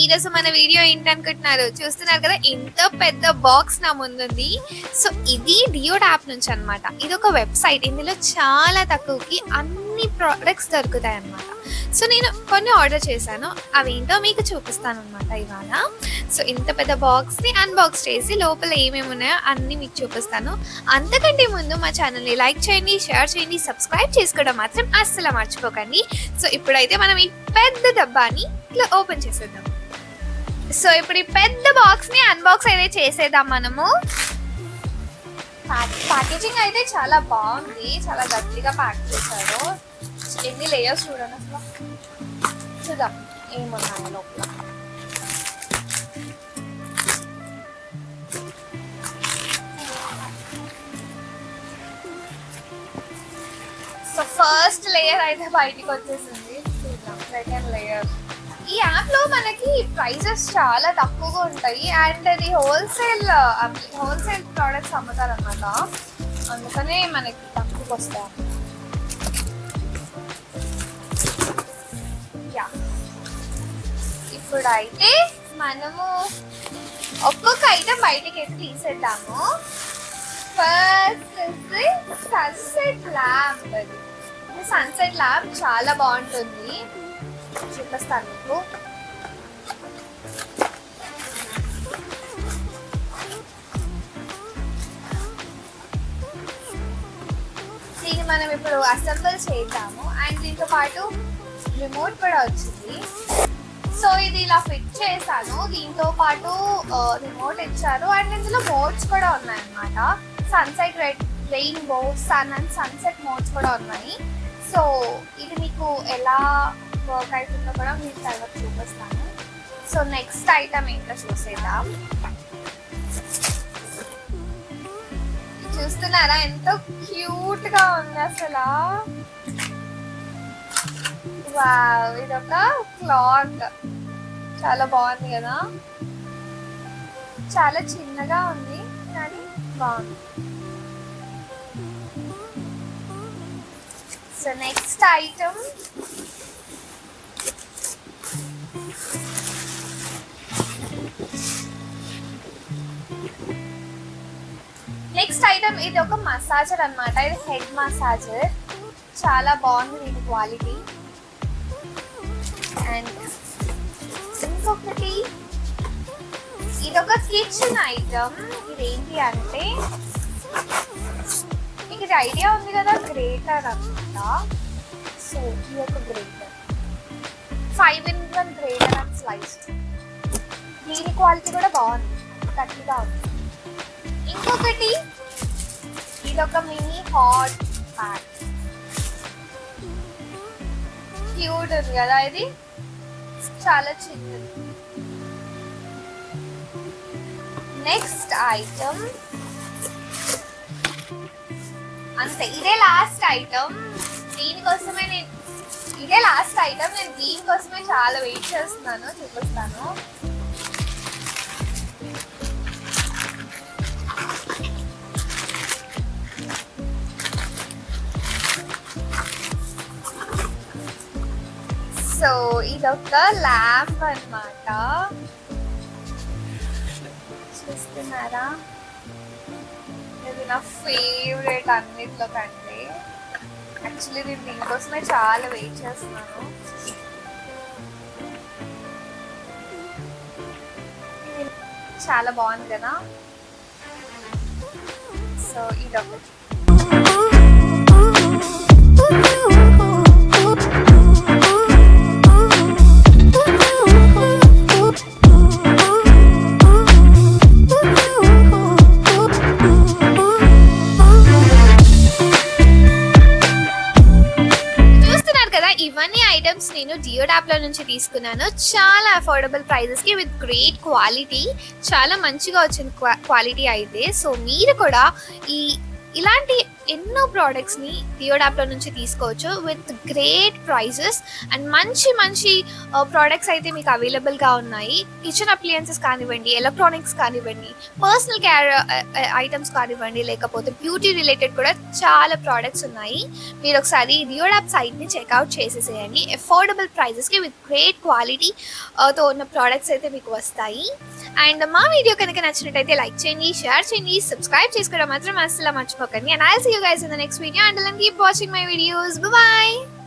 ఈరోజు మన వీడియో ఏంటనుకుంటున్నారు? చూస్తున్నారు కదా, ఇంత పెద్ద బాక్స్ నా ముందుంది. సో ఇది డియోడ్ యాప్ నుంచి అనమాట. ఇది ఒక వెబ్సైట్. ఇందులో చాలా తక్కువకి అన్ని ప్రోడక్ట్స్ దొరుకుతాయి అనమాట. సో నేను కొన్ని ఆర్డర్ చేశాను, అవేంటో మీకు చూపిస్తాను అనమాట ఇవాళ. సో ఇంత పెద్ద బాక్స్ని అన్బాక్స్ చేసి లోపల ఏమేమి ఉన్నాయో అన్నీ మీకు చూపిస్తాను. అంతకంటే ముందు మా ఛానల్ని లైక్ చేయండి, షేర్ చేయండి, సబ్స్క్రైబ్ చేసుకోవడం మాత్రం అస్సలు మర్చిపోకండి. సో ఇప్పుడైతే మనం ఈ పెద్ద డబ్బాని ఇట్లా ఓపెన్ చేసేద్దాం. సో ఇప్పుడు ఈ పెద్ద బాక్స్ని అన్బాక్స్ అయితే చేసేద్దాం మనము. ప్యాకేజింగ్ అయితే చాలా బాగుంది, చాలా గట్టిగా ప్యాక్ చేశారు. ఎన్ని లేయర్స్ చూడండి అసలు. చూద్దాం ఏమున్నాయో లోపల. సో ఫస్ట్ లేయర్ అయితే బయటికి వచ్చేసింది. చూద్దాం సెకండ్ లేయర్. ఈ యాప్ లో మనకి ప్రైజెస్ చాలా తక్కువగా ఉంటాయి అండ్ అది హోల్సేల్ ప్రోడక్ట్స్ అమ్ముతారు అనమాట. అందుకనే మనకి తక్కువకి వస్తాయి. ఇప్పుడైతే మనము ఒక్కొక్క ఐటమ్ బయటికి అయితే తీసేద్దాము. First sunset lamp. ఇది సన్సెట్ ల్యాంప్ చాలా బాగుంటుంది, చూపిస్తాను మీకు. దీన్ని మనం ఇప్పుడు అసెంబుల్ చేద్దాము. అండ్ దీంతో పాటు రిమోట్ కూడా వచ్చింది. సో ఇది ఇలా ఫిట్ చేశాను. దీంతో పాటు రిమోట్ ఇచ్చారు అండ్ ఇందులో మోడ్స్ కూడా ఉన్నాయన్నమాట. Sunset, rainbow, sun and sunset modes కూడా ఉన్నాయి. సో ఇది మీకు ఎలా వర్క్ అవుతుందో కూడా మీకు తర్వాత చూపిస్తాను. సో నెక్స్ట్ ఐటమ్ ఏంటో చూసేద్దాం. చూస్తున్నారా ఎంతో క్యూట్ గా ఉంది అసలు. వావ్, ఇదొక క్లాత్, చాలా బాగుంది కదా. చాలా చిన్నగా ఉంది కానీ బాగుంది. సో నెక్స్ట్ ఐటమ్ ఇది ఒక మసాజర్ అన్నమాట. ఇది హెడ్ మసాజర్, చాలా బాగుంది దీని క్వాలిటీ. అండ్ ఇంకొకటి ఇదొక కిచెన్ ఐటమ్. ఇదేంటి అంటే మీకు ఇది ఐడియా ఉంది కదా, గ్రేటర్ అన్నమాట. సో ఇది ఒక greater, 5-in-1 greater and slice. దీని క్వాలిటీ కూడా బాగుంది, గట్టిగా ఉంది. ఇంకొకటి ఇదొక మినీ హాట్ ప్యాక్, క్యూట్ ఉంది కదా. ఇది చాలా చిన్నది. నెక్స్ట్ ఐటమ్ అంతే, ఇదే లాస్ట్ ఐటమ్. దీనికోసమే నేను దీనికోసమే చాలా వెయిట్ చేస్తున్నాను, చూపిస్తాను. సో ఇదొక ల్యాంప్ అన్నమాట, చూస్తున్నారా. ఇది నా ఫేవరెట్ అన్నిట్లో కంటే. యాక్చువల్లీ నేను దీనికోసమే చాలా వెయిట్ చేస్తున్నాను. ఇది చాలా బాగుంది కదా. సో ఇదొకటి. ఇవన్నీ ఐటమ్స్ నేను డియోడ్ యాప్ లో నుంచి తీసుకున్నాను. చాలా అఫోర్డబుల్ ప్రైజెస్ కి విత్ గ్రేట్ క్వాలిటీ, చాలా మంచిగా వచ్చింది క్వాలిటీ అయితే. సో మీరు కూడా ఈ ఇలాంటి ఎన్నో ప్రోడక్ట్స్ని దియోడ్ యాప్లో నుంచి తీసుకోవచ్చు విత్ గ్రేట్ ప్రైజెస్ అండ్ మంచి మంచి ప్రోడక్ట్స్ అయితే మీకు అవైలబుల్గా ఉన్నాయి. కిచెన్ అప్లియన్సెస్ కానివ్వండి, ఎలక్ట్రానిక్స్ కానివ్వండి, పర్సనల్ కేర్ ఐటమ్స్ కానివ్వండి, లేకపోతే బ్యూటీ రిలేటెడ్ కూడా చాలా ప్రోడక్ట్స్ ఉన్నాయి. మీరు ఒకసారి దియోడ్ యాప్ సైట్ని చెక్అవుట్ చేసేసేయండి. అఫోర్డబుల్ ప్రైజెస్కి విత్ గ్రేట్ క్వాలిటీ తో ఉన్న ప్రోడక్ట్స్ అయితే మీకు వస్తాయి. అండ్ మా వీడియో కనుక నచ్చినట్టయితే లైక్ చేయండి, షేర్ చేయండి, సబ్స్క్రైబ్ చేసుకోవడం మాత్రం అసలు మర్చిపోకండి. And I'll see you guys in the next video. And keep watching my videos. Bye bye.